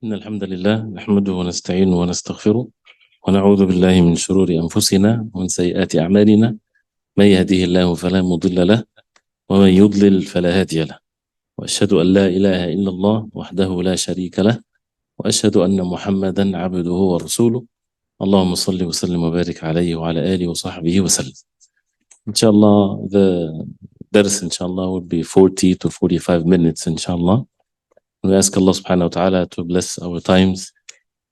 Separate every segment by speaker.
Speaker 1: إن الحمد لله نحمده ونستعينه ونستغفره ونعوذ بالله من شرور أنفسنا ومن سيئات أعمالنا من يهده الله فلا مضل له ومن يضلل فلا هادي له وأشهد أن لا إله إلا الله وحده لا شريك له وأشهد أن محمدا عبده ورسوله اللهم صل وسلم وبارك عليه وعلى آله وصحبه وسلم. Inshallah, the dars inshallah would be 40 to 45 minutes inshallah. We ask Allah subhanahu wa ta'ala to bless our times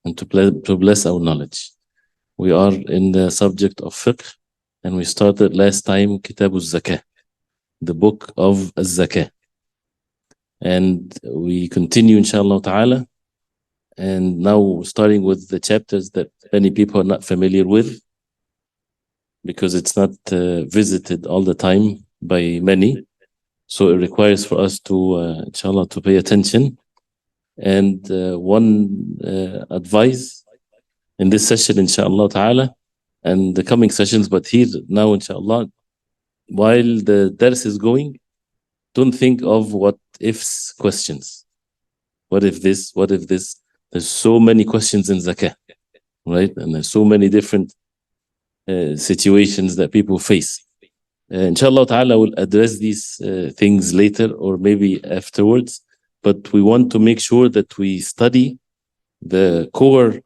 Speaker 1: and to bless our knowledge. We are in the subject of Fiqh, and we started last time Kitab az-Zakah, the book of az-Zakah. And we continue inshallah ta'ala, and now starting with the chapters that many people are not familiar with, because it's not visited all the time by many. So it requires for us to, inshallah, to pay attention. And one advice in this session, inshallah ta'ala, and the coming sessions, but here now, inshallah, while the dars is going, don't think of what ifs questions. What if this? What if this? There's so many questions in zakah, right? And there's so many different situations that people face. Inshallah ta'ala, will address these things later or maybe afterwards. But we want to make sure that we study the core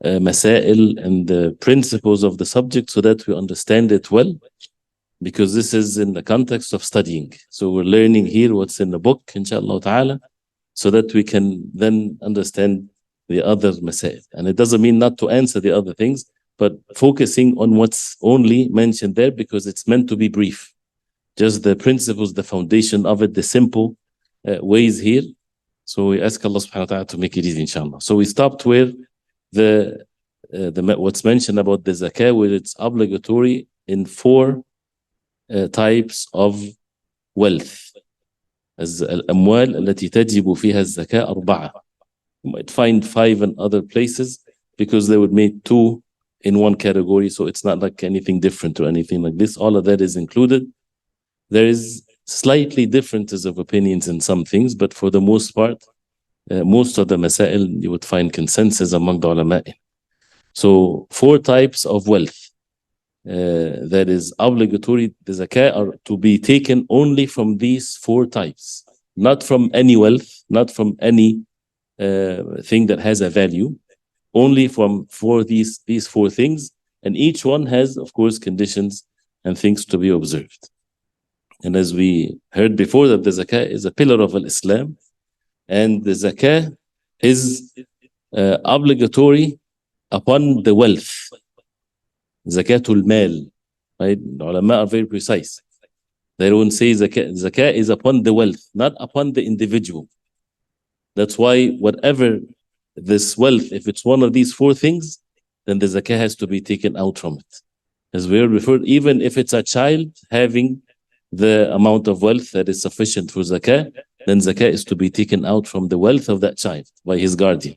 Speaker 1: masail and the principles of the subject so that we understand it well, because this is in the context of studying. So we're learning here what's in the book, inshallah ta'ala, so that we can then understand the other masail. And it doesn't mean not to answer the other things, but focusing on what's only mentioned there, because it's meant to be brief. Just the principles, the foundation of it, the simple ways here. So we ask Allah subhanahu wa ta'ala to make it easy, inshallah. So we stopped where the what's mentioned about the zakah, where it's obligatory in four types of wealth. As al-amwal التي تجب فيها الزكاة أربعة. You might find five in other places because they would make two in one category, so it's not like anything different or anything like this. All of that is included. There is slightly differences of opinions in some things, but for the most part, most of the masail you would find consensus among the ulama. So four types of wealth that is obligatory, the zakah, are to be taken only from these four types, not from any wealth, not from any thing that has a value, only for these four things, and each one has, of course, conditions and things to be observed. And as we heard before, that the zakah is a pillar of Islam, and the zakah is obligatory upon the wealth. Zakatul mal, right? The ulama are very precise. They don't say zakah is upon the wealth, not upon the individual. That's why whatever this wealth, if it's one of these four things, then the zakah has to be taken out from it. As we referred, even if it's a child having the amount of wealth that is sufficient for zakah, then zakah is to be taken out from the wealth of that child by his guardian,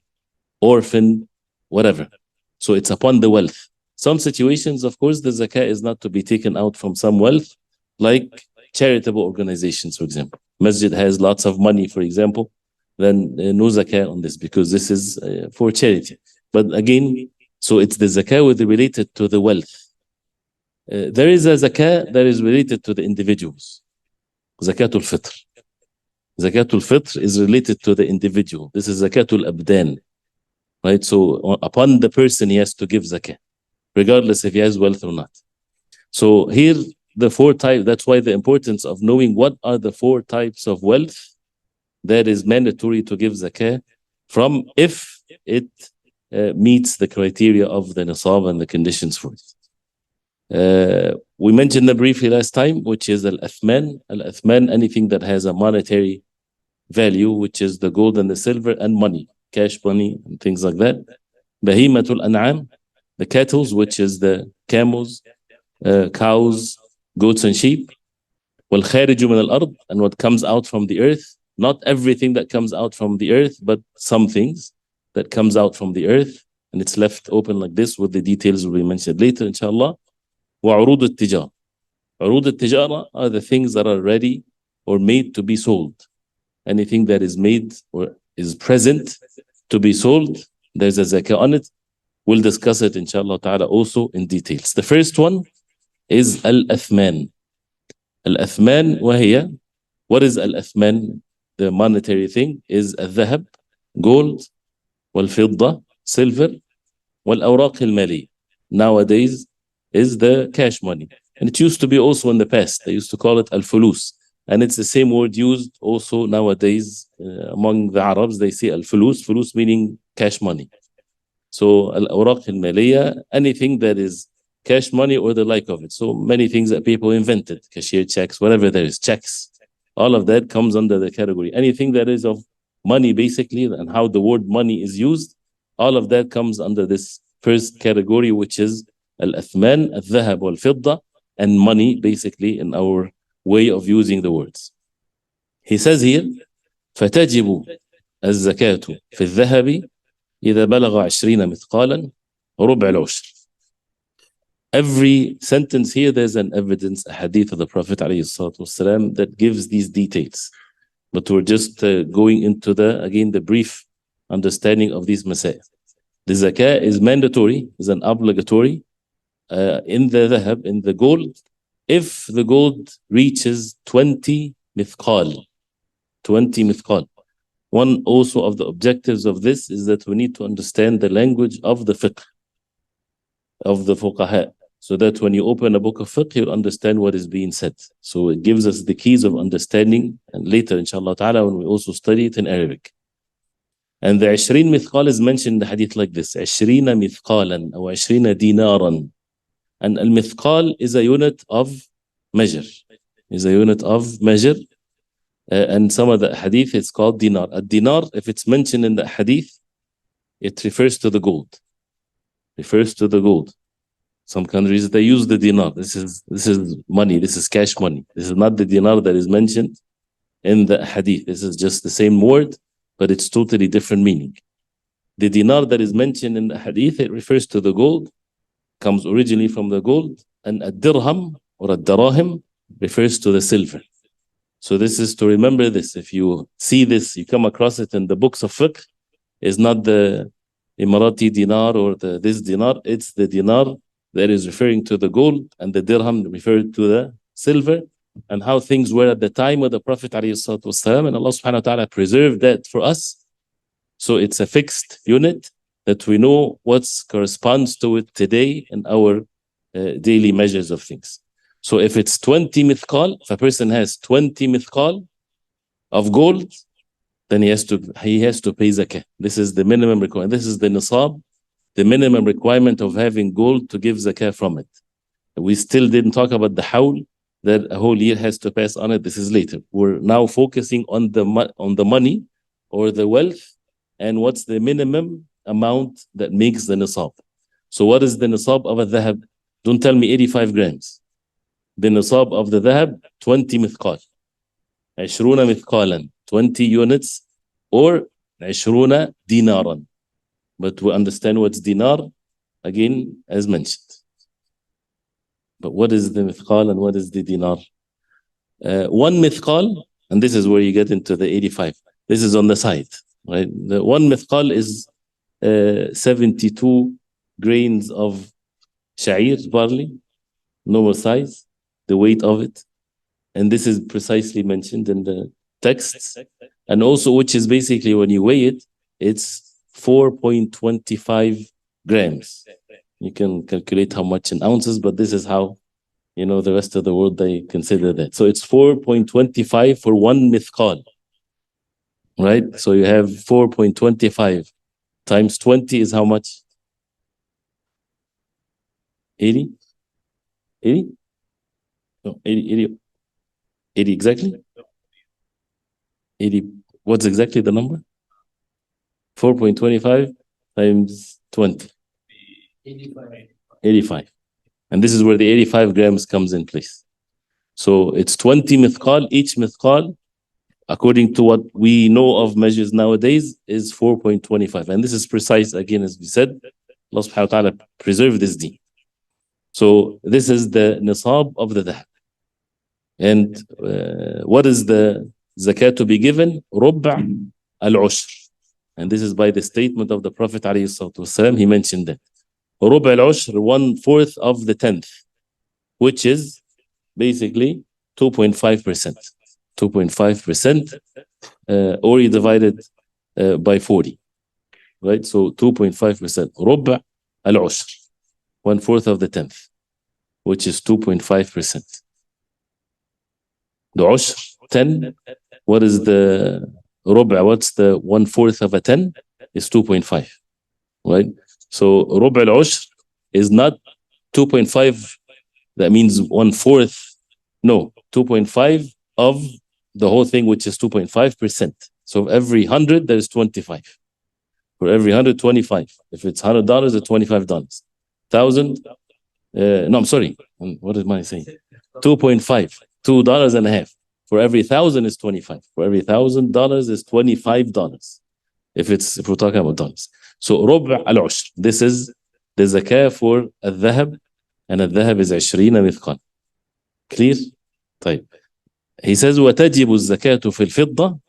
Speaker 1: orphan, whatever. So it's upon the wealth. Some situations, of course, the zakah is not to be taken out from some wealth, like charitable organizations, for example. Masjid has lots of money, for example, then no zakah on this, because this is for charity. But again, so it's the zakah related to the wealth. There is a zakah that is related to the individuals. Zakatul fitr. Zakatul fitr is related to the individual. This is zakatul abdan. Right? So upon the person, he has to give zakah, regardless if he has wealth or not. So here, the four types, that's why the importance of knowing what are the four types of wealth that is mandatory to give zakah from, if it meets the criteria of the nisab and the conditions for it. We mentioned that briefly last time, which is al-athman. Al-athman, anything that has a monetary value, which is the gold and the silver and money, cash money and things like that. Bahimatul an'am, the cattle, which is the camels, cows, goats and sheep. Wal khariju min al-ard, and what comes out from the earth. Not everything that comes out from the earth, but some things that comes out from the earth, and it's left open like this, with the details will be mentioned later, inshallah. وعروض التجارة. عروض التجارة are the things that are ready or made to be sold. Anything that is made or is present to be sold, there's a zakah on it. We'll discuss it inshallah ta'ala also in details. The first one is al-athman. Al-athman وهي, what is al-athman? The monetary thing is al-dhahab, gold, wal-fidda, silver, wal-awraq al-mali. Nowadays is the cash money. And it used to be also in the past. They used to call it al-fulus. And it's the same word used also nowadays among the Arabs. They say al-fulus, fulus meaning cash money. So al-awraq al-maliya, anything that is cash money or the like of it. So many things that people invented, cashier checks, whatever there is, checks. All of that comes under the category. Anything that is of money basically, and how the word money is used, all of that comes under this first category, which is al-athman, al-dhahab wal-fidda, and money basically in our way of using the words. He says here, فَتَجِبُ الزَّكَاةُ فِي الذَّهَبِ إِذَا بَلَغَ 20 مثقالا ربع العشر. Every sentence here, there's an evidence, a hadith of the Prophet ﷺ that gives these details. But we're just going into the brief understanding of these masail. The zakah is mandatory, is an obligatory in the dhahab, in the gold, if the gold reaches 20 mithqal. 20 mithqal. One also of the objectives of this is that we need to understand the language of the fiqh, of the fuqaha, so that when you open a book of fiqh, you'll understand what is being said. So it gives us the keys of understanding, and later, inshallah ta'ala, when we also study it in Arabic. And the 20 mithqal is mentioned in the hadith like this, 20 mithqalan, or 20 dinaran. And al-mithqal is a unit of measure. Is a unit of measure. And some of the hadith, it's called dinar. A dinar, if it's mentioned in the hadith, it refers to the gold. Refers to the gold. Some countries, they use the dinar. This is money. This is cash money. This is not the dinar that is mentioned in the hadith. This is just the same word, but it's totally different meaning. The dinar that is mentioned in the hadith, it refers to the gold, comes originally from the gold, and a dirham or a darahim refers to the silver. So this is to remember this. If you see this, you come across it in the books of fiqh, it's not the Emirati dinar or this dinar, it's the dinar that is referring to the gold, and the dirham referred to the silver, and how things were at the time of the Prophet ﷺ, and Allah subhanahu wa ta'ala preserved that for us. So it's a fixed unit that we know what corresponds to it today in our daily measures of things. So if it's 20 mithqal, if a person has 20 mithqal of gold, then he has to pay zakah. This is the minimum requirement. This is the nisab, the minimum requirement of having gold to give zakah from it. We still didn't talk about the hawl, that a whole year has to pass on it. This is later. We're now focusing on the money or the wealth, and what's the minimum amount that makes the nisab. So what is the nisab of a dhahab? Don't tell me 85 grams. The nisab of the dhahab, 20 mithqal. 20 mithqalan, 20 units, or 20 dinaran. But we understand what's dinar, again, as mentioned. But what is the mithqal and what is the dinar? One mithqal, and this is where you get into the 85. This is on the side, right? The one mithqal is 72 grains of sha'ir, barley, normal size, the weight of it. And this is precisely mentioned in the texts. And also, which is basically when you weigh it, it's 4.25 grams. You can calculate how much in ounces, but this is how, the rest of the world, they consider that. So it's 4.25 for one mithqal, right? So you have 4.25 times 20 is how much? 80? 80? No, 80 exactly? 80. What's exactly the number? 4.25 times 20. 85. And this is where the 85 grams comes in place. So it's 20 mithqal. Each mithqal, according to what we know of measures nowadays, is 4.25. And this is precise, again, as we said, Allah subhanahu wa ta'ala preserved this deen. So this is the nisab of the dhahab. And what is the zakat to be given? Rub' al-ushr. And this is by the statement of the Prophet ﷺ. He mentioned that. ربع العشر, 1/4 of the 10th, which is basically 2.5%. 2.5%, or you divide it by 40. Right? So 2.5%. ربع العشر, 1/4 of the 10th, which is 2.5%. The عشر, 10. What is the ربع? What's the 1/4 of a 10? Is 2.5. Right? So ربع العشر is not 2.5. That means 1/4. No, 2.5 of the whole thing, which is 2.5%. So every 100, there's 25. For every 100, 25. If it's $100, it's $25. 1,000, no, I'm sorry. What am I saying? 2.5, $2.50. For every 1,000 is 25. For every $1,000 is $25. If we're talking about dollars. So ربع العشر. This is the zakah for الذهب, and الذهب is 20 مثقال. Clear? طيب. He says وتجب الزكاة في الفضة.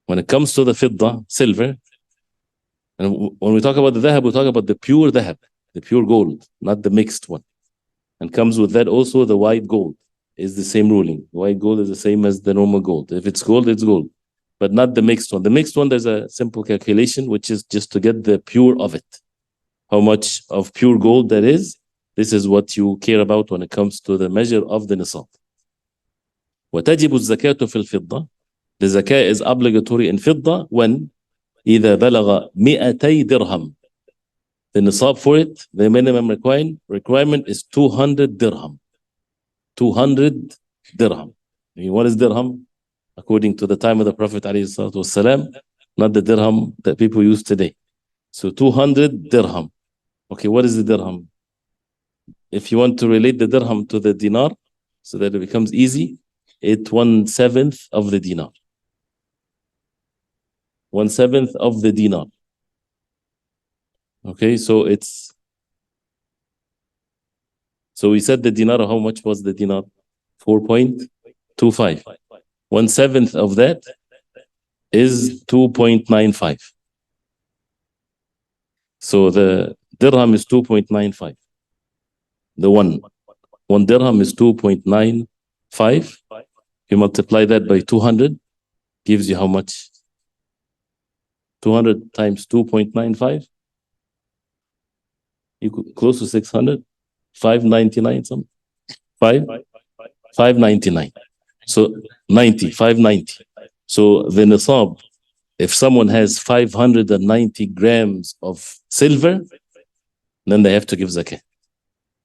Speaker 1: When it comes to the fidda, silver, and when we talk about the dhahab, we talk about the pure dhahab, the pure gold, not the mixed one. And comes with that also the white gold is the same ruling. White gold is the same as the normal gold. If it's gold, it's gold, but not the mixed one. The mixed one, there's a simple calculation, which is just to get the pure of it. How much of pure gold that is, this is what you care about when it comes to the measure of the nisab. وتجب الزكاة في الفضة. The zakah is obligatory in fidda when إذا بلغ 200 dirham. The nisab for it, the minimum requirement is 200 dirham. 200 dirham. What is dirham? According to the time of the Prophet ﷺ, not the dirham that people use today. So 200 dirham. Okay, what is the dirham? If you want to relate the dirham to the dinar, so that it becomes easy, it's 1/7 of the dinar. 1/7 of the dinar. Okay, so we said the dinar, how much was the dinar? 4.25. 1/7 of that is 2.95. So the dirham is 2.95. The one dirham is 2.95. You multiply that by 200, gives you how much? 200 times 2.95, close to 600, 599 something, 599. So 590. So the nisab, if someone has 590 grams of silver, then they have to give zakah.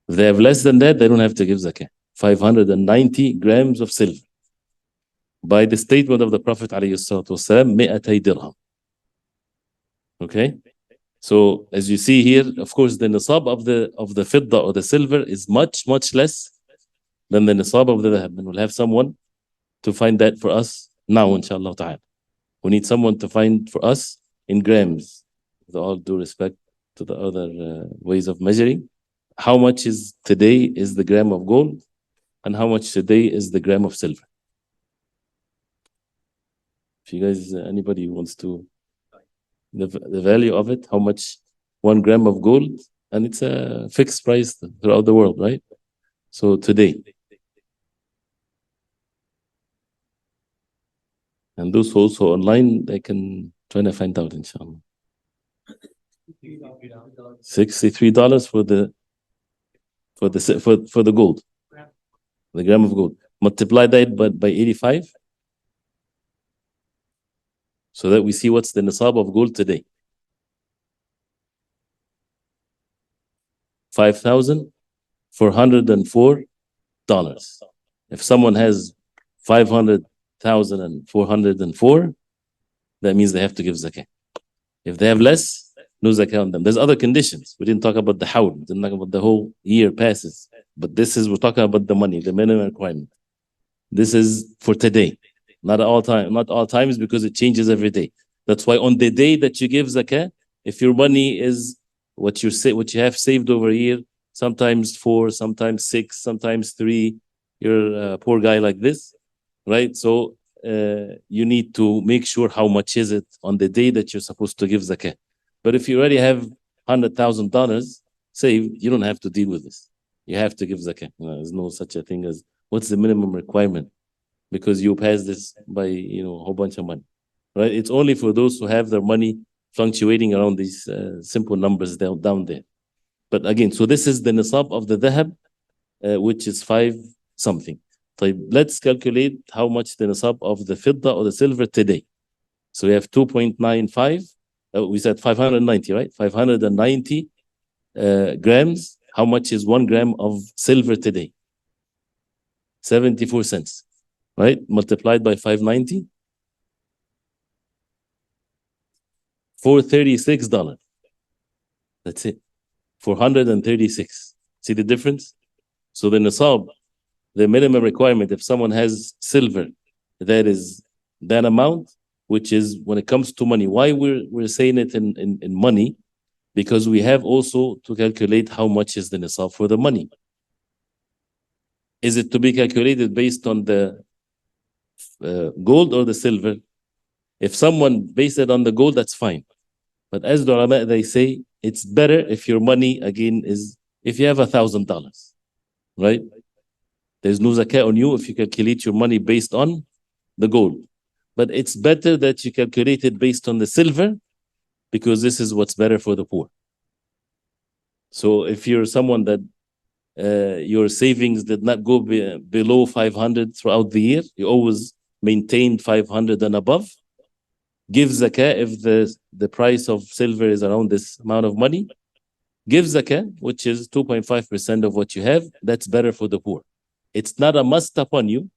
Speaker 1: If they have less than that, they don't have to give zakah. 590 grams of silver. By the statement of the Prophet ﷺ, 200 dirham. Okay, so as you see here, of course, the nisab of the fidda or the silver is much less than the nisab of the dhahab. And we'll have someone to find that for us now, inshallah ta'ala. We need someone to find for us in grams, with all due respect to the other ways of measuring, how much is today is the gram of gold, and how much today is the gram of silver. If you guys, anybody wants to, the value of it, how much 1 gram of gold, and it's a fixed price throughout the world, right? So today, and those also online, they can try to find out, inshallah. $63 for the gold, the gram of gold. Multiply that by 85. So that we see what's the nisab of gold today. $5,404. If someone has 500,404, that means they have to give zakah. If they have less, no zakah on them. There's other conditions. We didn't talk about the hawl. We didn't talk about the whole year passes. But we're talking about the money, the minimum requirement. This is for today. Not all times, because it changes every day. That's why on the day that you give zakah, if your money is what you have saved over a year, sometimes 4, sometimes 6, sometimes 3, you're a poor guy like this, right? So you need to make sure how much is it on the day that you're supposed to give zakah. But if you already have $100,000 saved, you don't have to deal with this. You have to give zakah. There's no such a thing as what's the minimum requirement, because you pass this by a whole bunch of money, right? It's only for those who have their money fluctuating around these simple numbers down there. But again, so this is the nisab of the dhahab, which is 5 something. Let's calculate how much the nisab of the fidda or the silver today. So we have 2.95. We said 590, right? 590 grams. How much is 1 gram of silver today? 74 cents, right? Multiplied by 590. $436. That's it. 436. See the difference? So the nisab, the minimum requirement, if someone has silver, that is that amount, which is when it comes to money. Why we're saying it in money? Because we have also to calculate how much is the nisab for the money. Is it to be calculated based on the gold or the silver? If someone based it on the gold, that's fine. But as the ulama, they say it's better if your money, again, is if you have $1,000, right? There's no zakah on you if you calculate your money based on the gold. But it's better that you calculate it based on the silver, because this is what's better for the poor. So if you're someone that your savings did not go below 500 throughout the year, you always maintained 500 and above, give zakah if the price of silver is around this amount of money. Give zakah, which is 2.5% of what you have. That's better for the poor. It's not a must upon you,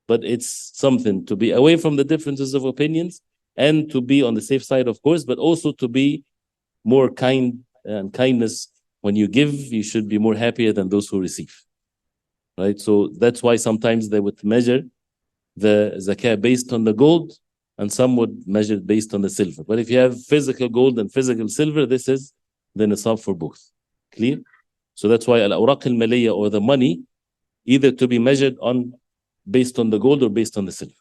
Speaker 1: but it's something to be away from the differences of opinions and to be on the safe side, of course, but also to be more kind, and kindness. When you give, you should be more happier than those who receive, right? So that's why sometimes they would measure the zakah based on the gold, and some would measure it based on the silver. But if you have physical gold and physical silver, this is the nisab for both. Clear? So that's why al-awraq al-maliyya, or the money, either to be measured on based on the gold or based on the silver.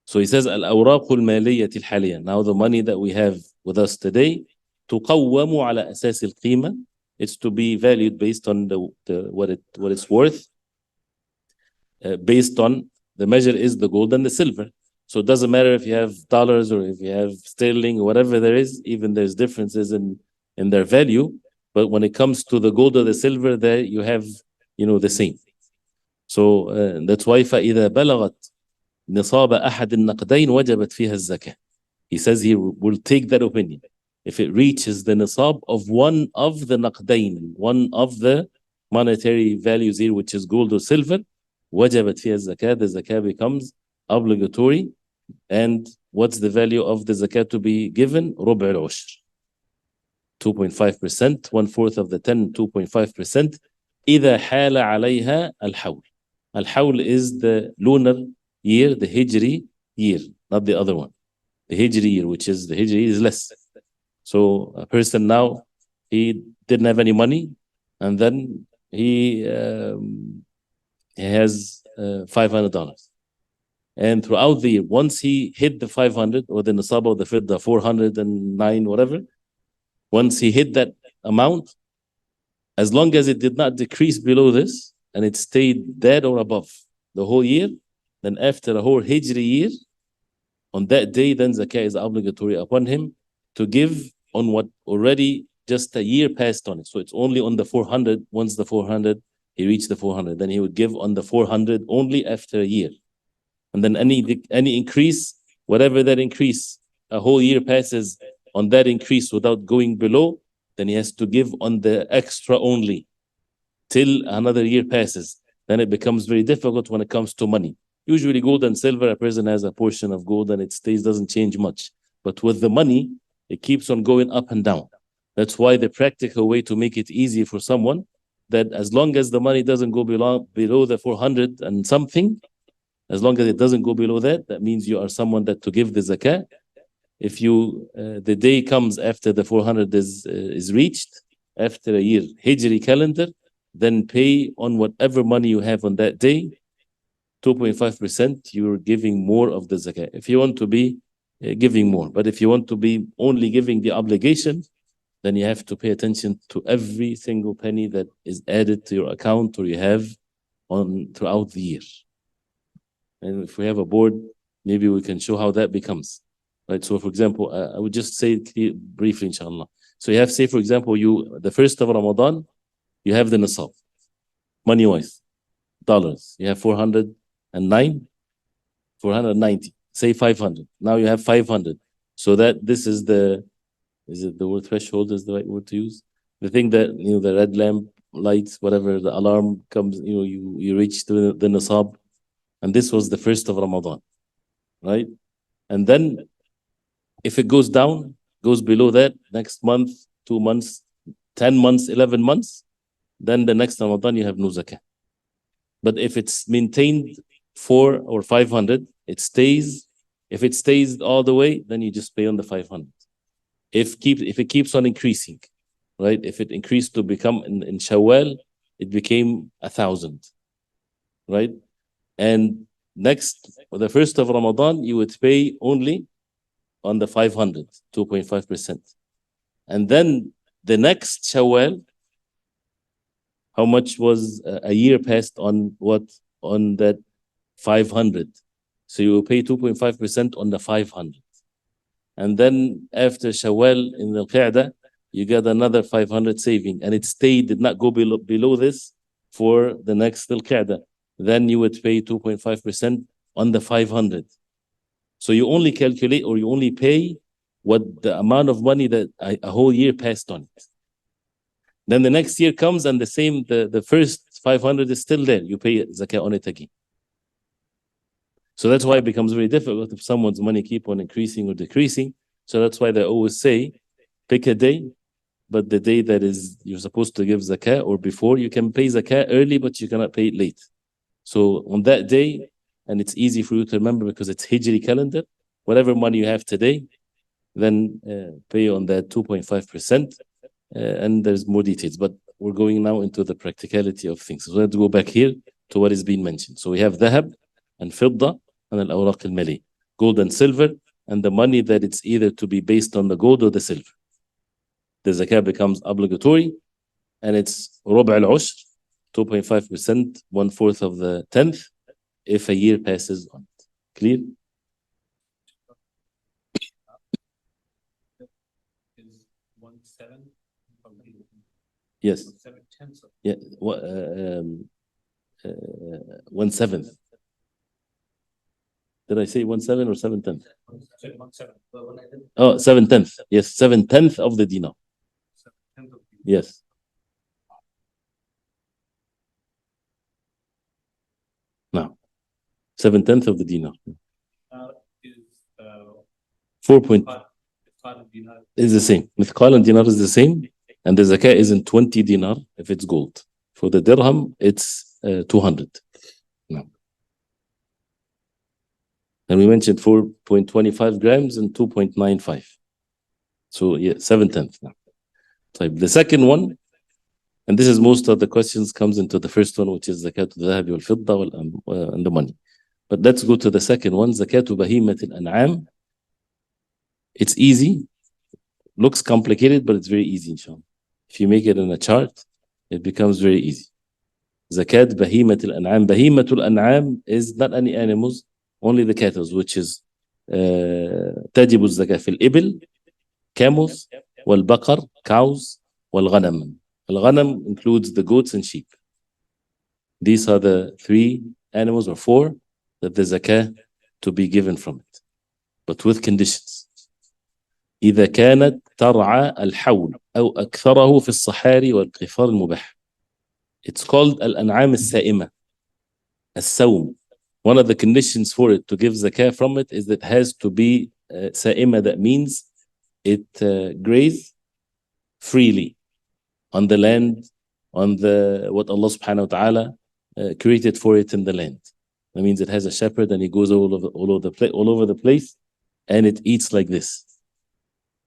Speaker 1: So he says al-awraq al-maliyyah al-haliyya. Now the money that we have with us today, تقوم على أساس القيمة. It's to be valued based on what it's worth. Based on the measure is the gold and the silver. So it doesn't matter if you have dollars or if you have sterling or whatever there is, even there's differences in their value. But when it comes to the gold or the silver, there you have, the same. So that's why فإذا بلغت نصاب أحد النقدين وجبت فيها الزكاة. He says he will take that opinion. If it reaches the nisab of one of the naqdain, one of the monetary values here, which is gold or silver, wajabat fiha zakah, the zakah becomes obligatory. And what's the value of the zakah to be given? ربع العشر, 2.5%, 1/4 of the 10, 2.5%. إذا حال عليها الحول. Al-hawl is the lunar year, the Hijri year, not the other one. The Hijri year, which is the Hijri is less. So a person now, he didn't have any money, and then he has $500. And throughout the year, once he hit the 500 or the nisab of the fidda, 409, whatever, once he hit that amount, as long as it did not decrease below this and it stayed dead or above the whole year, then after a whole Hijri year, on that day, then zakah is obligatory upon him to give on what already just a year passed on it. So it's only on the 400. Once the 400, he reached the 400, then he would give on the 400 only after a year. And then any increase, whatever that increase, a whole year passes on that increase without going below, then he has to give on the extra only till another year passes. Then it becomes very difficult when it comes to money. Usually gold and silver, a person has a portion of gold and it stays, doesn't change much. But with the money, it keeps on going up and down. That's why the practical way to make it easy for someone, that as long as the money doesn't go below the 400 and something, as long as it doesn't go below that, that means you are someone that to give the zakah. If the day comes after the 400 is reached, after a year, Hijri calendar, then pay on whatever money you have on that day, 2.5%, you're giving more of the zakah. If you want to be giving more, but if you want to be only giving the obligation, then you have to pay attention to every single penny that is added to your account or you have on throughout the year. And if we have a board, maybe we can show how that becomes. Right. So, for example, I would just say it briefly, inshallah. So you have, say, for example, the first of Ramadan, you have the nisab, money-wise, dollars. You have 490, say 500. Now you have 500. So that this is is it the word threshold is the right word to use? The thing that, the red lamp lights, whatever, the alarm comes, you reach to the nisab. And this was the first of Ramadan, right? And then if it goes down, goes below that, next month, 2 months, 10 months, 11 months, then the next Ramadan you have no zakah. But if it's maintained 4 or 500, it stays. If it stays all the way, then you just pay on the 500. If it keeps on increasing, right? If it increased to become in Shawwal, it became 1,000, right? And the first of Ramadan, you would pay only on the 500, 2.5%. And then the next Shawwal, how much was a year passed on what? On that 500. So you will pay 2.5% on the 500. And then after Shawwal in the Qa'dah, you get another 500 saving. And it did not go below this for the next Qa'dah. Then you would pay 2.5% on the 500. So you only calculate or you only pay what the amount of money that a whole year passed on it. Then the next year comes and the first 500 is still there. You pay zakah on it again. So that's why it becomes very difficult if someone's money keep on increasing or decreasing. So that's why they always say, pick a day, but the day that you're supposed to give zakah or before, you can pay zakah early, but you cannot pay it late. So on that day, and it's easy for you to remember because it's Hijri calendar, whatever money you have today, then pay on that 2.5%. And there's more details, but we're going now into the practicality of things. So let's go back here to what is being mentioned. So we have dhahab and fidda and al-awraq al-mali, gold and silver, and the money that it's either to be based on the gold or the silver. The zakah becomes obligatory, and it's ruba al-ushr, 2.5%, 1/4 of the 10th, if a year passes on it. Clear? Yes. Yeah. 1/7. Did I say 1/7 or 7/10? Oh, 7/10. Yes, 7/10 of the dinar. Yes. Now, 7/10 of the dinar. 4 point is the same. Mithqal and dinar is the same. And the zakah isn't 20 dinar if it's gold. For the dirham, it's 200. No. And we mentioned 4.25 grams and 2.95. So yeah, 7/10 now. So the second one, and this is most of the questions comes into the first one, which is zakat al-dhahab wal-fidda and the money. But let's go to the second one, zakat bahimat al-an'am. It's easy. Looks complicated, but it's very easy, inshallah. If you make it in a chart, it becomes very easy. Zakat bahimat al-an'am. Bahimat al-an'am is not any animals, only the cattle, which is تجب الزكاة في الإبل, camels, والبقر, cows, والغنم. Al-ghanam includes the goats and sheep. These are the 3 animals or 4 that the zakah to be given from it, but with conditions. إذا كانت ترعى الحول أو أكثره في الصحاري والقفار المباح. It's called al-an'am al-sa'ima, as-sawm. One of the conditions for it to give zakah from it is that it has to be sa'ima. That means it graze freely on the land, on what Allah subhanahu wa ta'ala created for it in the land. That means it has a shepherd and he goes all over the place and it eats like this.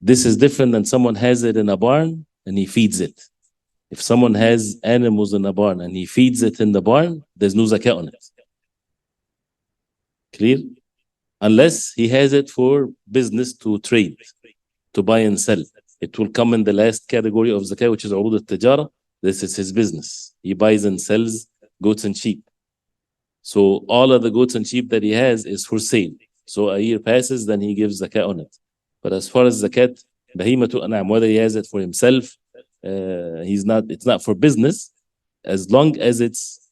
Speaker 1: This is different than someone has it in a barn and he feeds it. If someone has animals in a barn and he feeds it in the barn, there's no zakah on it. Clear? Unless he has it for business to trade, to buy and sell. It will come in the last category of zakah, which is عروض التجارة. This is his business. He buys and sells goats and sheep. So all of the goats and sheep that he has is for sale. So a year passes, then he gives zakah on it. But as far as zakat, bahimatul an'am, whether he has it for himself, it's not for business, as long as it's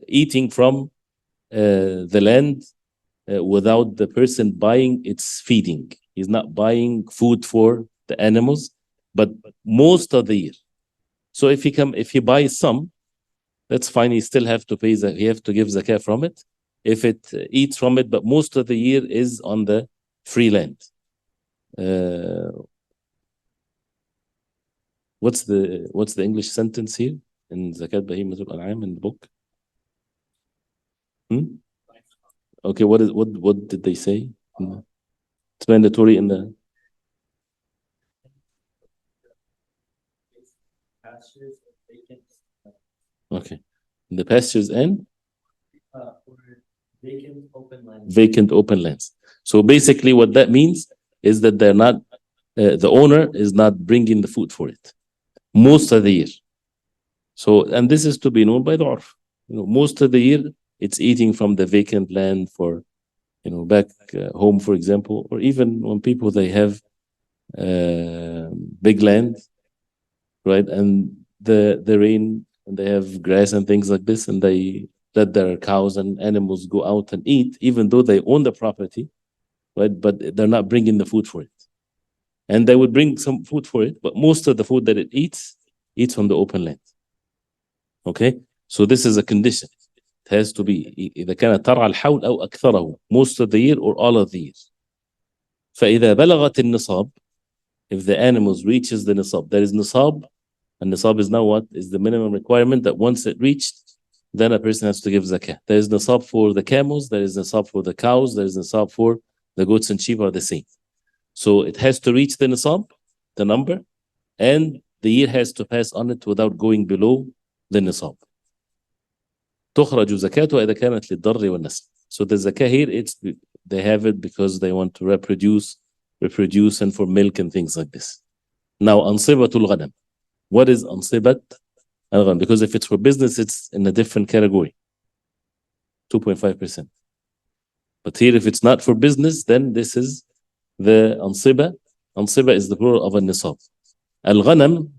Speaker 1: eating from the land without the person buying its feeding. He's not buying food for the animals, but most of the year. So if he buys some, that's fine. He still have to pay he have to give zakah from it. If it eats from it, but most of the year is on the free land. What's the English sentence here in zakat bahimatul an'am in the book? Okay, what did they say? It's mandatory in the pastures. Okay, in the pastures and vacant open lands. So basically, what that means is that they're not the owner is not bringing the food for it most of the year. So, and this is to be known by the urf. Most of the year it's eating from the vacant land for, back home, for example, or even when people they have big land, right, and the rain, and they have grass and things like this, and they let their cows and animals go out and eat, even though they own the property, right? But they're not bringing the food for it. And they would bring some food for it, but most of the food that it eats on the open land. Okay? So this is a condition. It has to be إذا كانت ترعى الحول أو أكثره, most of the year or all of the year. فإذا بلغت النصاب, if the animals reaches the nisab, there is nisab, and nisab is now what? Is the minimum requirement that once it reached, then a person has to give zakah. There is nisab for the camels, there is nisab for the cows, there is nisab for the goats and sheep are the same. So it has to reach the nisab, the number, and the year has to pass on it without going below the nisab. تخرج زكاتها إذا كانت للضر والنسل. So the zakah here, they have it because they want to reproduce and for milk and things like this. Now, ansibatul ghanam. What is ansibat al-ghanam? Because if it's for business, it's in a different category, 2.5%. But here, if it's not for business, then this is the ansiba. Ansiba is the plural of a nisab. Al-ghanam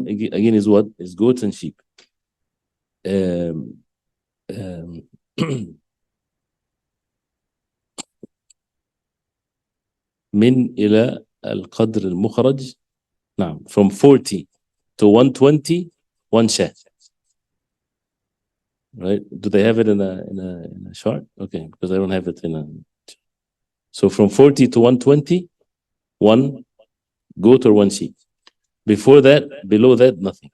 Speaker 1: again is what? Is goats and sheep. من إلى القدر المخرج. نعم, from 40 to 120, one shah. Right? Do they have it in a chart? Okay, because I don't have it in a. So from 40 to 120, one goat or one sheep. Before that, below that, nothing.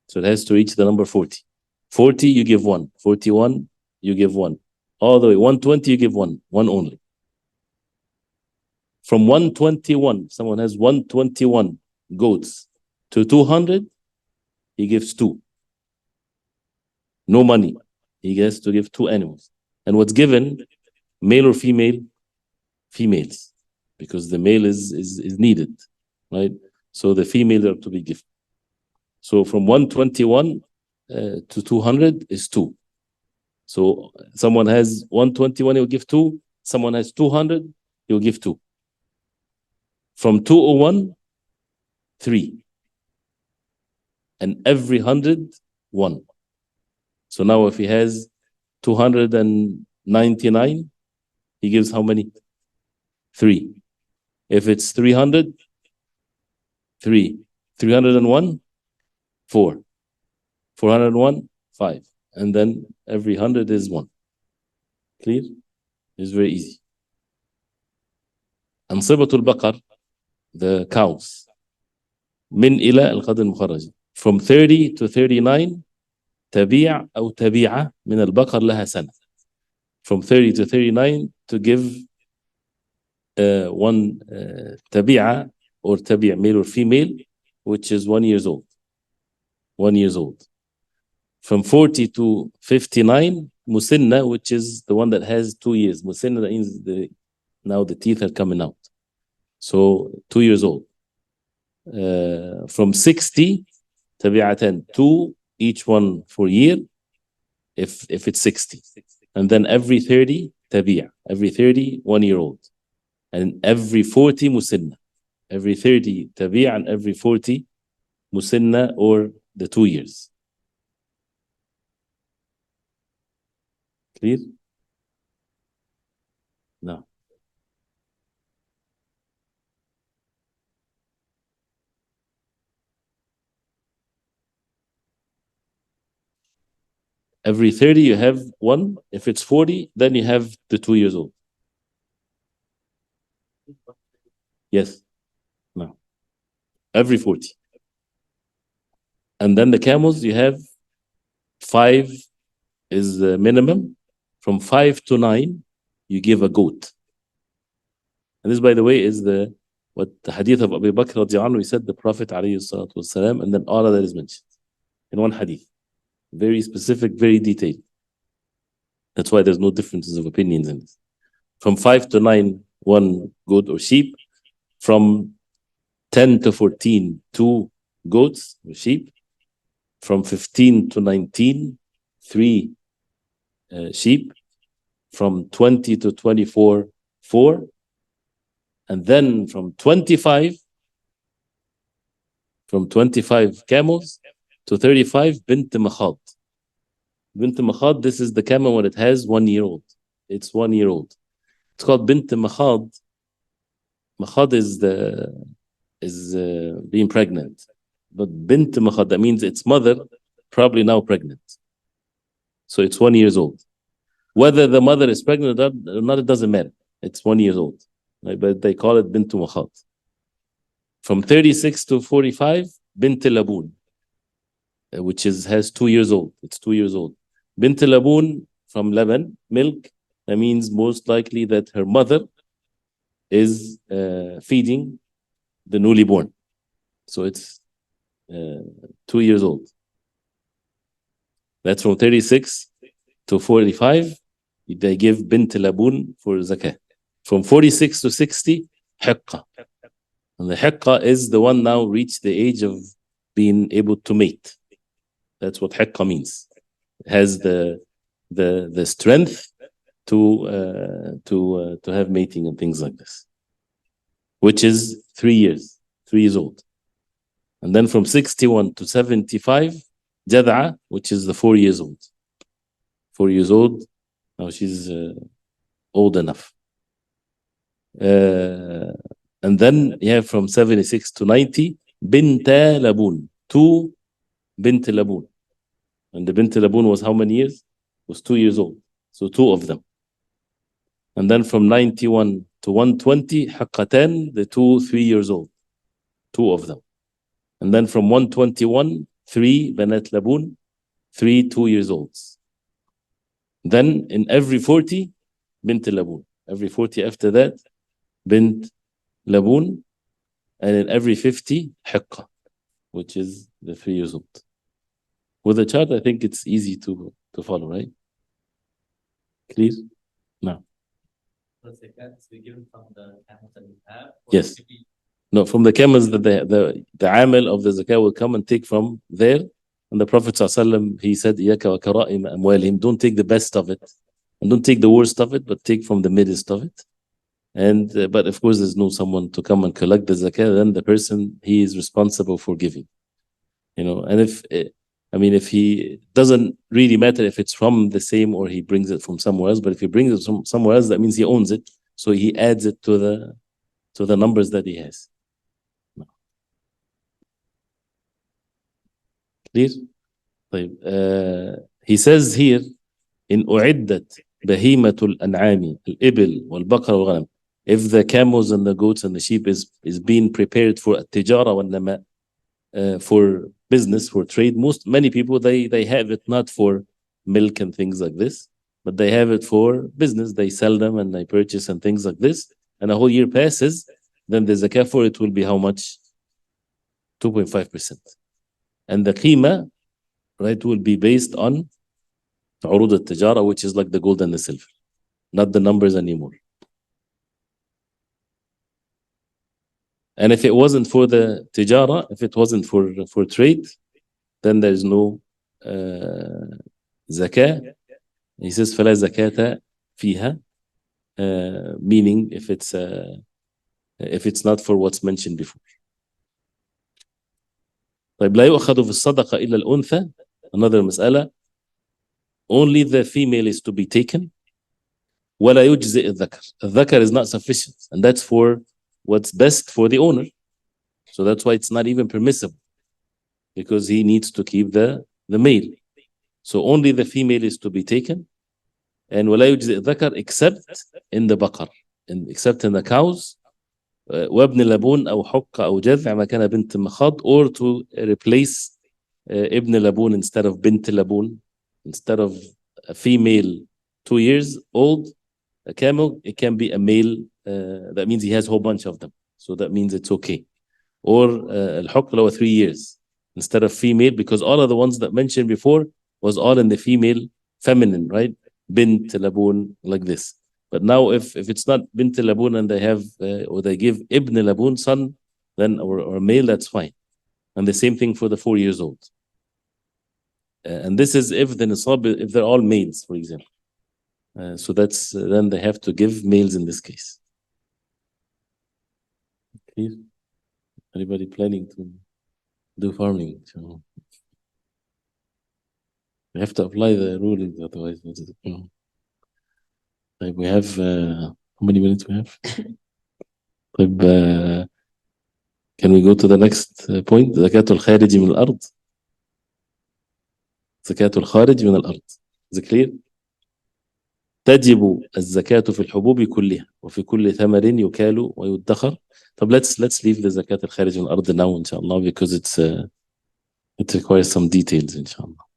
Speaker 1: So it has to reach the number 40. 40, you give one. 41, you give one. All the way 120, you give one only. From 121, someone has 121 goats to 200, he gives two. No money. He has to give two animals. And what's given, male or female? Females. Because the male is needed, right? So the females are to be given. So from 121 to 200 is two. So someone has 121, he will give two. Someone has 200, he will give two. From 201, three. And every 100, one. So now if he has 299, he gives how many? Three. If it's 300, three. 301, four. 401, five. And then every 100 is one. Clear? It's very easy. Ansibatul baqar, the cows. Min ila al-qadr al-mukharraj. From 30 to 39, تبيع أو تبيعة من البقر لها سنة. From 30 to 39 to give one تبيعة or تبيع, male or female, which is 1 year old. 1 year old. From 40 to 59, musinna, which is the one that has 2 years. Musinna, that means now the teeth are coming out. So 2 years old. From 60 tabi'atan, 2 each one for a year, if it's 60. And then every 30 tabi'a, every 30 1 year old. And every 40 musinna. Every 30 tabi'a and every 40 musinna, or the 2 years. Clear? No. Every 30 you have 1. If it's 40, then you have the 2 years old. Yes. No. Every 40. And then the camels, you have 5 is the minimum. From 5 to 9, you give a goat. And this, by the way, is what the hadith of Abu Bakr radiallahu anhu, he said the Prophet alayhi salatu wasalam, and then all of that is mentioned in one hadith. Very specific, very detailed. That's why there's no differences of opinions in this. From 5 to 9, 1 goat or sheep. From 10 to 14, 2 goats or sheep. From 15 to 19, 3 sheep. From 20 to 24, 4. And then from 25 camels to 35 bint makhad. Bint makhad, this is the camel when it has 1 year old. It's 1 year old. It's called bint makhad. Makhad is being pregnant. But bint makhad, that means its mother probably now pregnant. So it's 1 year old. Whether the mother is pregnant or not, it doesn't matter. It's 1 year old. Right? But they call it bint makhad. From 36 to 45, bint laboon, which has 2 years old. It's 2 years old. Bint laboon, from laban, milk. That means most likely that her mother is feeding the newly born. So it's 2 years old. That's from 36 to 45. They give bint laboon for zakah. From 46 to 60, hiqqa. And the hiqqa is the one now reached the age of being able to mate. That's what hiqqa means. It has the strength to have mating and things like this, which is 3 years, 3 years old. And then from 61 to 75, jad'a, which is the 4 years old. 4 years old, now she's old enough. And then you have from 76 to 90, binta laboon, 2 bint laboon. And the bint laboon was how many years? It was 2 years old. So 2 of them. And then from 91 to 120, haqqatan, the 2 3 years old. 2 of them. And then from 121, 3 banat laboon, 3 2 years olds. Then in every 40, bint laboon. Every 40 after that, bint laboon. And in every 50, hiqqa, which is the 3 years old. With the chart, I think it's easy to follow, right? Clear? No.
Speaker 2: Does the cat be given from the camels that we have?
Speaker 1: Yes. No, from the camels that the amil of the zakah will come and take from there. And the Prophet ﷺ, he said, "Iyaka wa kara'im amwalihim." Don't take the best of it, and don't take the worst of it, but take from the midst of it. And but of course, there's no someone to come and collect the zakah. Then the person, he is responsible for giving. And if he doesn't really matter if it's from the same or he brings it from somewhere else. But if he brings it from somewhere else, that means he owns it. So he adds it to the numbers that he has. Clear? He says here, in أعدت بهيمة الأنعام الإبل والبقر والغنم. If the camels and the goats and the sheep is being prepared for التجارة والنماء, for business, for trade, many people they have it not for milk and things like this, but they have it for business. They sell them and they purchase and things like this. And a whole year passes, then the zakah for it will be how much? 2.5%. And the qima, right, will be based on عروض التجارة, which is like the gold and the silver, not the numbers anymore. And if it wasn't for the tijara, if it wasn't for trade, then there's no zakah. He says فلا زكاة فيها, meaning if it's not for what's mentioned before. طيب لا يؤخذ في الصدقة إلا الأنثى. Another مسألة, only the female is to be taken. ولا يجزئ الذكر. الذكر is not sufficient, and that's for what's best for the owner. So that's why it's not even permissible, because he needs to keep the male. So only the female is to be taken. And ولا يجزئ الذكر except in the بقر, except in the cows. وابن لبون أو حق أو جذع ما كان بنت مخاض, or to replace ابن لبون instead of بنت لبون, instead of a female 2 years old, a camel, it can be a male. That means he has a whole bunch of them, so that means it's okay. Or الحق لو 3 years instead of female, because all of the ones that mentioned before was all in the female feminine, right? Bint Labun, like this. But now if it's not Bint Labun and they have or they give Ibn Labun, son, then or male, that's fine. And the same thing for the 4 years old. And this is if the nisab, if they're all males, for example. So that's then they have to give males in this case. Okay. Anybody planning to do farming? So we have to apply the rulings, otherwise. طيب we have how many minutes we have? طيب can we go to the next point? زكاة الخارج من الأرض. زكاة الخارج من الأرض. Is it clear? تجب الزكاة في الحبوب كلها وفي كل ثمر يكال ويدخر. طب let's leave the زكاة الخارج من الأرض now إن شاء الله, because it requires some details إن شاء الله.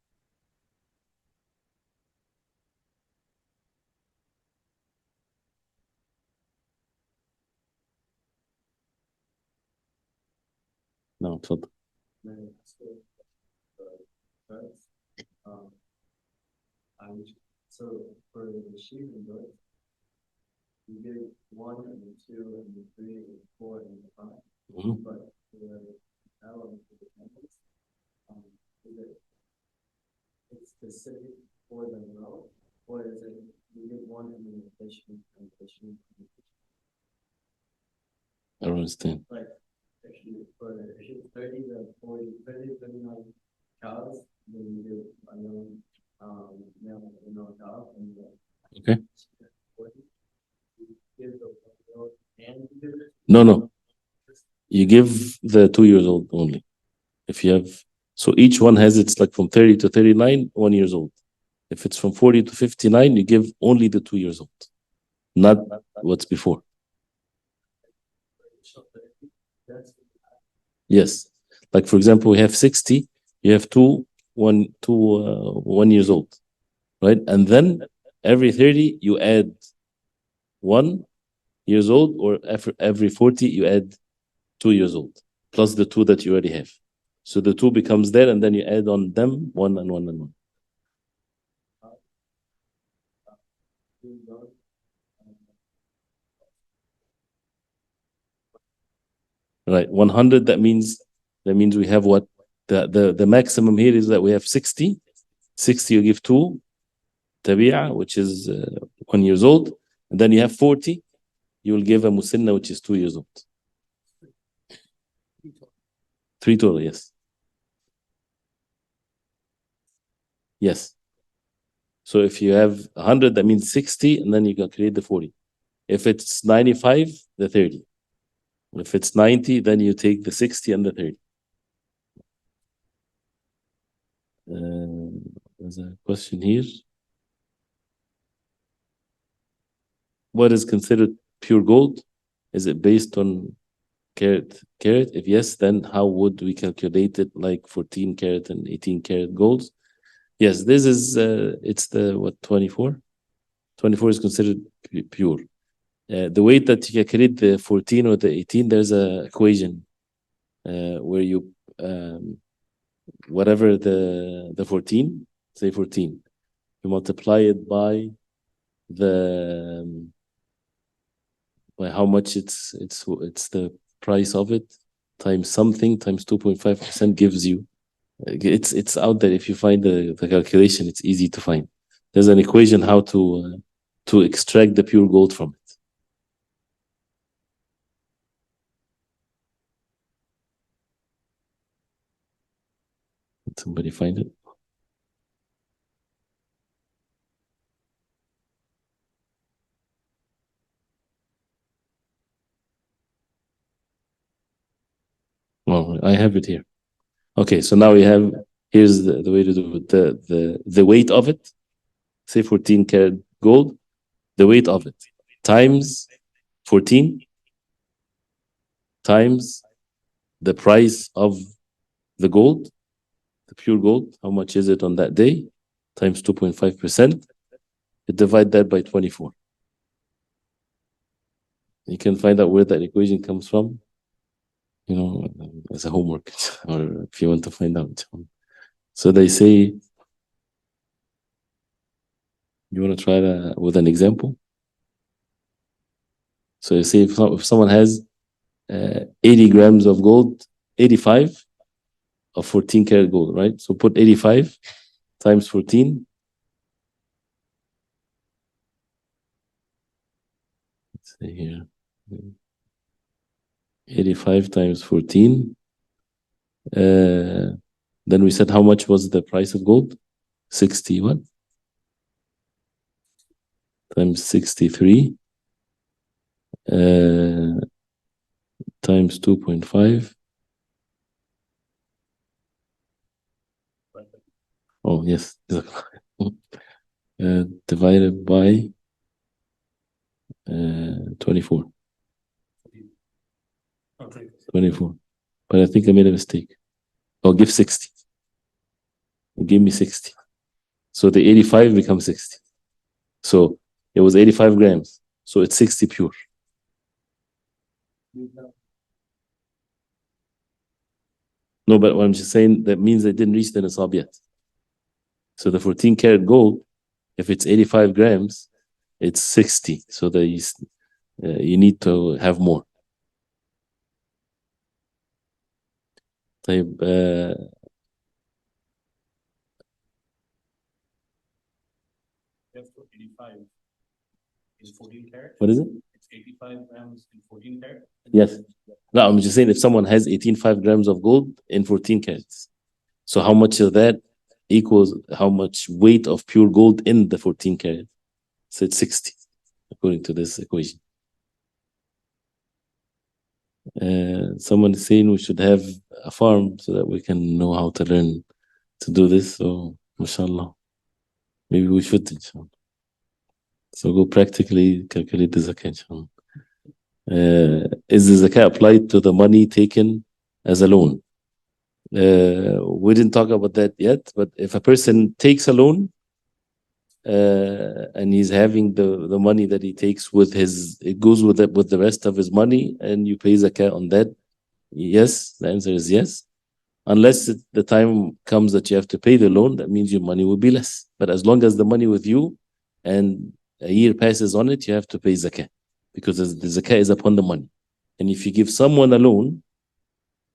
Speaker 1: نعم تفضل.
Speaker 2: So for the sheep and goats, you give 1 and 2 and 3 and 4 and 5. But for the cattle and for the camels, it's specific for the row, or is it you give 1 and then the fish and fish and fish?
Speaker 1: I don't understand.
Speaker 2: Like if you 30 to 40, 30 to 39 cows, then you do unknown cow, and
Speaker 1: okay.
Speaker 2: No.
Speaker 1: You give the 2 years old only. If you have, so each one has, it's like from 30 to 39, 1 years old. If it's from 40 to 59, you give only the 2 years old, not what's before. Yes. Like for example, we have 60, you have 1 years old, right? And then every 30 you add 1 years old, or every 40 you add 2 years old, plus the 2 that you already have. So the 2 becomes there, and then you add on them 1 and 1 and 1. Right, 100, that means we have what? The maximum here is that we have 60. 60 you give 2 tabi'a, which is 1 years old, and then you have 40, you will give a musinna, which is 2 years old. 3 total, yes. Yes. So if you have 100, that means 60, and then you can create the 40. If it's 95, the 30. If it's 90, then you take the 60 and the 30. There's a question here. What is considered pure gold? Is it based on carat? If yes, then how would we calculate it, like 14 karat and 18 karat golds? Yes, this is, it's the, what, 24? 24 is considered pure. The way that you calculate the 14 or the 18, there's an equation where you, whatever the 14, say 14, you multiply it by the by how much it's the price of it times something times 2.5% gives you. It's out there. If you find the calculation, it's easy to find. There's an equation how to extract the pure gold from it. Did somebody find it? Well, I have it here. Okay, so now we have, here's the way to do it. The weight of it, say 14 karat gold, the weight of it times 14 times the price of the gold, the pure gold, how much is it on that day, times 2.5%. You divide that by 24. You can find out where that equation comes from, you know, as a homework, or if you want to find out. So they say, you want to try that with an example? So you say if someone has 80 grams of gold, 85 of 14 karat gold, right? So put 85 times 14. Let's see here. 85 times 14. Then we said how much was the price of gold? 60 what? Times 63 times 2.5. Oh, yes. Divided by 24. 24. But I think I made a mistake. Oh, give 60. Give me 60. So the 85 becomes 60. So it was 85 grams. So it's 60 pure. No, but what I'm just saying, that means they didn't reach the nisab yet. So the 14 karat gold, if it's 85 grams, it's 60. So you need to have more. طيب,
Speaker 2: is 14 karat.
Speaker 1: what is it?
Speaker 2: It's 85 grams in 14 karat.
Speaker 1: Yes. No, I'm just saying if someone has 18.5 grams of gold in 14 carats, so how much of that equals how much weight of pure gold in the 14 karat? So it's 60, according to this equation. Someone is saying we should have a farm so that we can know how to learn to do this. So, mashallah, maybe we should, inshallah. So go practically calculate the zakat, inshallah. Is the zakat applied to the money taken as a loan? We didn't talk about that yet, but if a person takes a loan and he's having the money that he takes with it goes with the rest of his money, and you pay zakat on that, yes, the answer is yes. Unless the time comes that you have to pay the loan, that means your money will be less. But as long as the money with you and a year passes on it, you have to pay zakat, because the zakat is upon the money. And if you give someone a loan,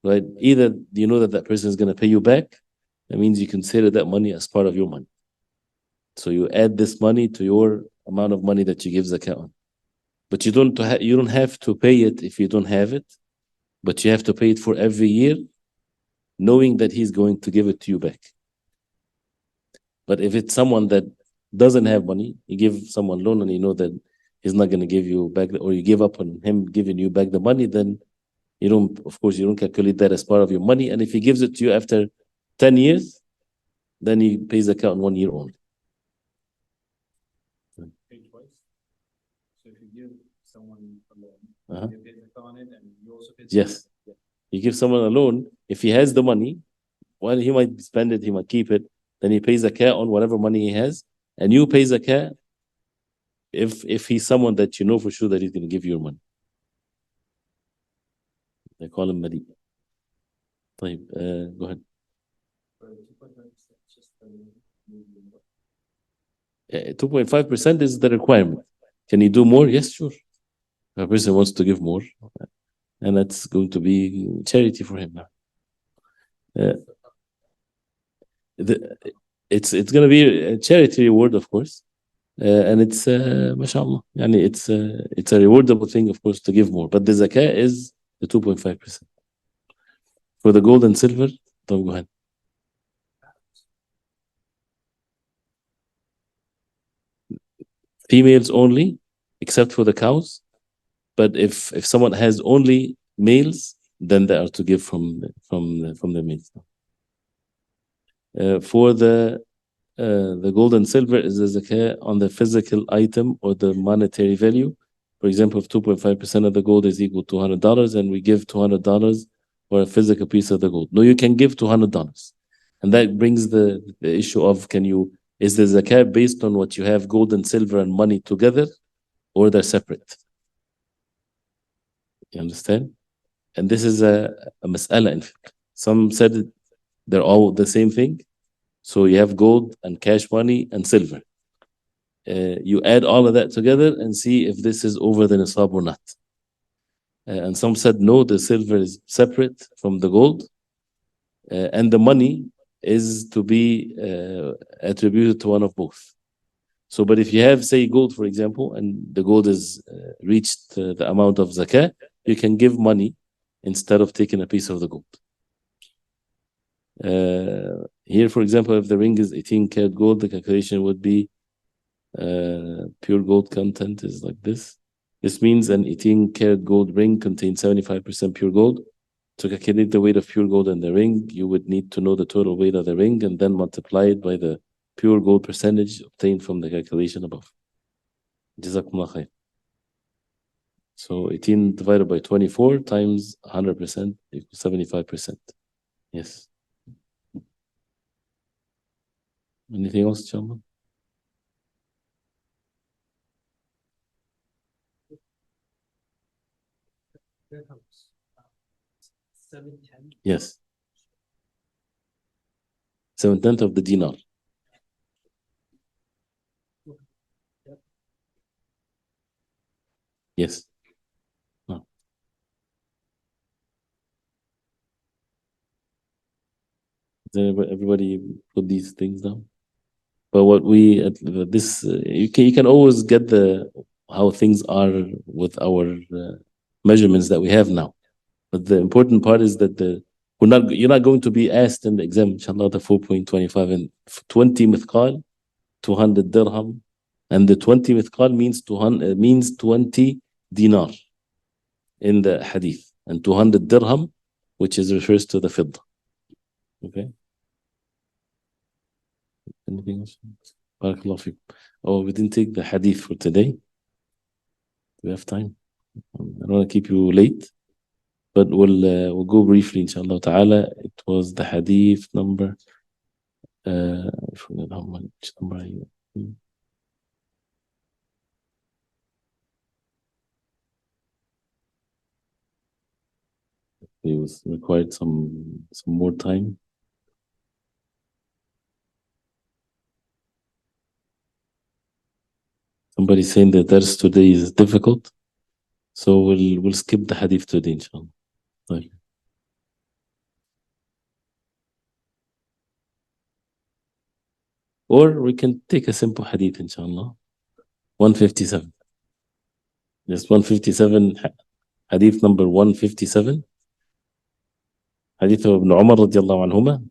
Speaker 1: right, either you know that person is going to pay you back, that means you consider that money as part of your money. So you add this money to your amount of money that you give zakat on. But you don't have to pay it if you don't have it, but you have to pay it for every year, knowing that he's going to give it to you back. But if it's someone that doesn't have money, you give someone loan and you know that he's not going to give you back, or you give up on him giving you back the money, then you don't calculate that as part of your money. And if he gives it to you after 10 years, then he pays zakat on 1 year only.
Speaker 2: Pay twice. So if you give someone a loan, you pay zakat on it, and you also pay zakat.
Speaker 1: Yes. You give someone a loan, if he has the money, well, he might spend it, he might keep it, then he pays zakat on whatever money he has, and you pay zakat if he's someone that you know for sure that he's going to give you your money. They call him Madi. طيب, go ahead. 2.5% is the requirement. Can you do more? Yes, sure. If a person wants to give more, and that's going to be charity for him now. It's going to be a charity reward, of course. And it's mashallah, yani it's a rewardable thing, of course, to give more. But the zakah is the 2.5%. For the gold and silver, don't go ahead. Females only, except for the cows. But if someone has only males, then they are to give from the males. For the gold and silver is the zakah on the physical item or the monetary value. For example, if 2.5% of the gold is equal to $200 and we give $200 for a physical piece of the gold. No, you can give $200. And that brings the issue of is the zakah based on what you have, gold and silver and money together, or they're separate? You understand? And this is a mas'ala in fiqh. Some said they're all the same thing. So you have gold and cash money and silver. You add all of that together and see if this is over the nisab or not. And some said no, the silver is separate from the gold, and the money is to be attributed to one of both. So, but if you have, say, gold, for example, and the gold is reached the amount of zakah, you can give money instead of taking a piece of the gold. Here, for example, if the ring is 18 karat gold, the calculation would be pure gold content is like this. This means an 18 karat gold ring contains 75% pure gold. To calculate the weight of pure gold in the ring, you would need to know the total weight of the ring and then multiply it by the pure gold percentage obtained from the calculation above. Jazakumullah khair. So 18 divided by 24 times 100% equals 75%. Yes. Anything else, inshallah? Yes. 7/10 of the dinar. Yes. No. Everybody put these things down. But what we this you can always get how things are with our measurements that we have now. But the important part is that you're not going to be asked in the exam, inshallah, the 4.25 and 20 mithqal, 200 dirham, and the 20 mithqal means 20 dinar in the hadith, and 200 dirham, which refers to the fidda. Okay. Anything else? Barakallahu fikum. Oh, we didn't take the hadith for today. Do we have time? I don't want to keep you late, but we'll go briefly, inshallah ta'ala. It was the hadith number. I forgot how much number it was required some more time. Somebody saying that dars today is difficult, so we'll skip the hadith today, inshallah. Right. Or we can take a simple hadith, inshallah. 157. Just 157, hadith number 157. Hadith of Ibn Umar radiallahu anhuma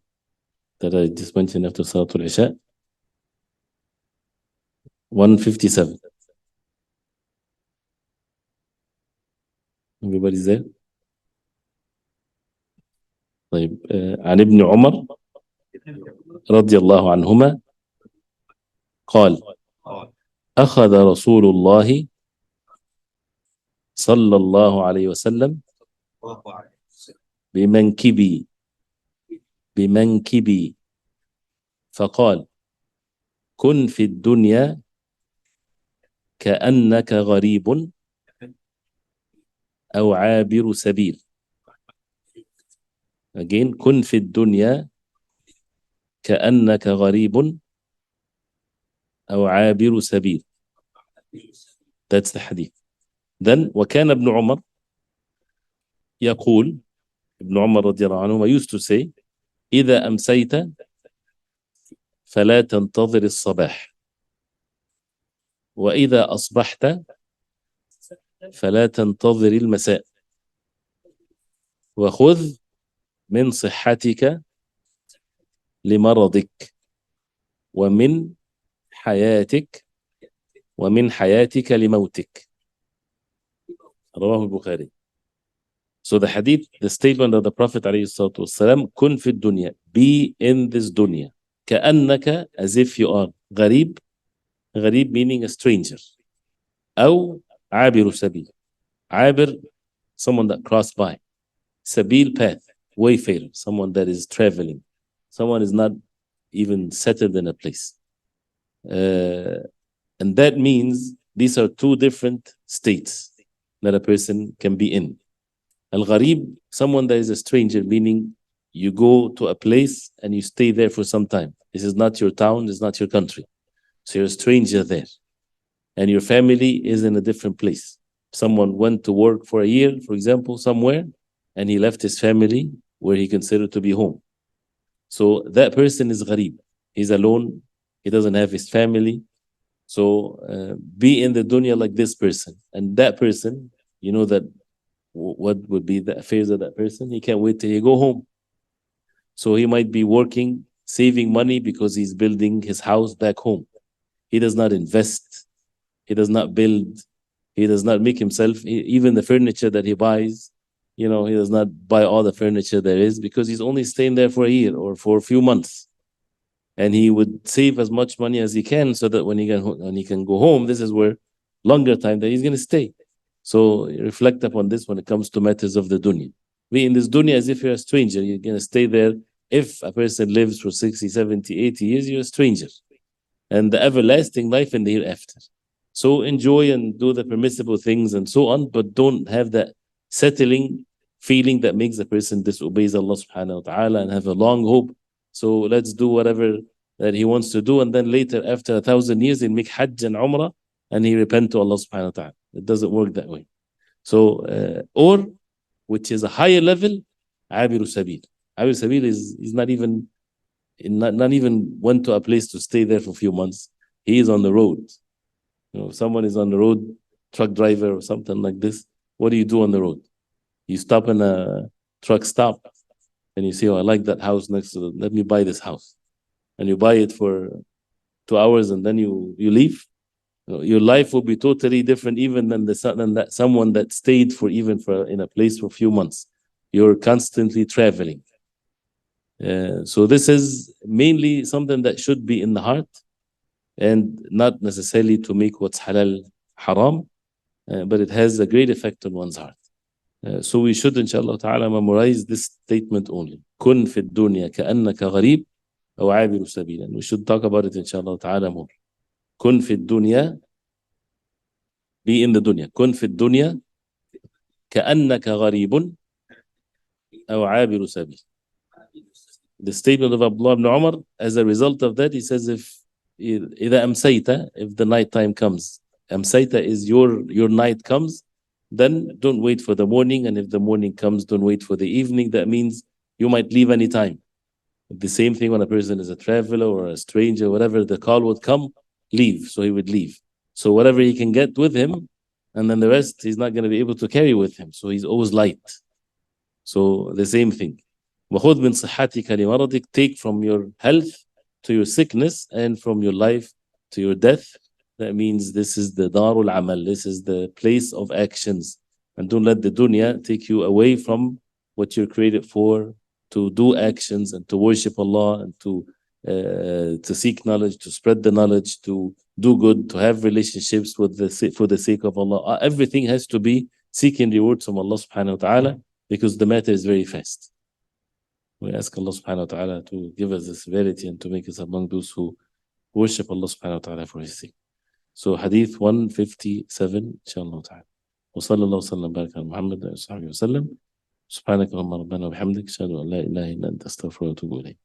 Speaker 1: that I just mentioned after Salatul Isha. 157. Everybody's there? طيب عن ابن عمر رضي الله عنهما قال أخذ رسول الله صلى الله عليه وسلم بمنكبي فقال كن في الدنيا كأنك غريب أو عابر سبيل. Again, كن في الدنيا كأنك غريب أو عابر سبيل. That's the hadith. Then وكان ابن عمر يقول, ابن عمر رضي الله عنه used to say, إذا أمسيت فلا تنتظر الصباح, وإذا أصبحت فلا تنتظر المساء, وخذ من صحتك لمرضك, ومن حياتك لموتك. رواه البخاري. So the hadith, the statement of the Prophet عليه الصلاة والسلام, كن في الدنيا, be in this dunya, كأنك, as if you are غريب, غريب meaning a stranger, أو عابر سبيل, عابر, someone that crossed by, سبيل, path, wayfarer, someone that is traveling, someone is not even settled in a place. And that means these are two different states that a person can be in. Al-Gharib, someone that is a stranger, meaning you go to a place and you stay there for some time. This is not your town, this is not your country. So you're a stranger there. And your family is in a different place. Someone went to work for a year, for example, somewhere, and he left his family where he considered to be home. So that person is Gharib. He's alone. He doesn't have his family. So be in the dunya like this person. And that person, you know that what would be the affairs of that person? He can't wait till he go home. So he might be working, saving money because he's building his house back home. He does not invest. He does not build. He does not make himself, even the furniture that he buys, he does not buy all the furniture there is because he's only staying there for a year or for a few months. And he would save as much money as he can so that when he can go home, this is where longer time that he's going to stay. So reflect upon this when it comes to matters of the dunya. Be in this dunya as if you're a stranger. You're going to stay there. If a person lives for 60, 70, 80 years, you're a stranger. And the everlasting life in the hereafter. So enjoy and do the permissible things and so on, but don't have that settling feeling that makes the person disobeys Allah subhanahu wa ta'ala and have a long hope. So let's do whatever that he wants to do, and then later, after 1,000 years, he'll make Hajj and Umrah and he repent to Allah subhanahu wa ta'ala. It doesn't work that way. So, or, which is a higher level, Abiru Sabil. Abiru Sabil is not even went to a place to stay there for a few months. He is on the road. If someone is on the road, truck driver or something like this, what do you do on the road? You stop in a truck stop and you say, oh, I like that house next to let me buy this house. And you buy it for 2 hours and then you leave. Your life will be totally different even than that someone that stayed in a place for a few months. You're constantly traveling. So this is mainly something that should be in the heart and not necessarily to make what's halal haram, but it has a great effect on one's heart. So we should, inshallah ta'ala, memorize this statement only. Kun fi dunya ka'annaka gharib aw abiru sabil. And we should talk about it, inshallah ta'ala, more. Kun fi dunya, be in the dunya. Kun fi dunya ka'annaka gharibun aw abiru sabil. The statement of Abdullah ibn Umar, as a result of that, he says, if the night time comes, amsayta is your night comes, then don't wait for the morning, and if the morning comes, don't wait for the evening. That means you might leave any time. The same thing when a person is a traveler or a stranger, whatever, the call would come, leave, so he would leave. So whatever he can get with him, and then the rest he's not going to be able to carry with him, so he's always light. So the same thing. وَخُذْ مِنْ صِحَّتِكَ لِمَرَضِكَ, take from your health to your sickness, and from your life to your death. That means this is the darul amal, this is the place of actions. And don't let the dunya take you away from what you're created for, to do actions and to worship Allah and to seek knowledge, to spread the knowledge, to do good, to have relationships for the sake of Allah. Everything has to be seeking rewards from Allah subhanahu wa ta'ala, because the matter is very fast. We ask Allah subhanahu wa ta'ala to give us this severity and to make us among those who worship Allah subhanahu wa ta'ala for His sake. So Hadith 157, inshallah ta'ala. وصلى الله وسلم وبارك على محمد وصحبه وسلم. سبحانك اللهم ربنا وبحمدك أشهد أن لا إله إلا أنت أستغفرك وأتوب إليك.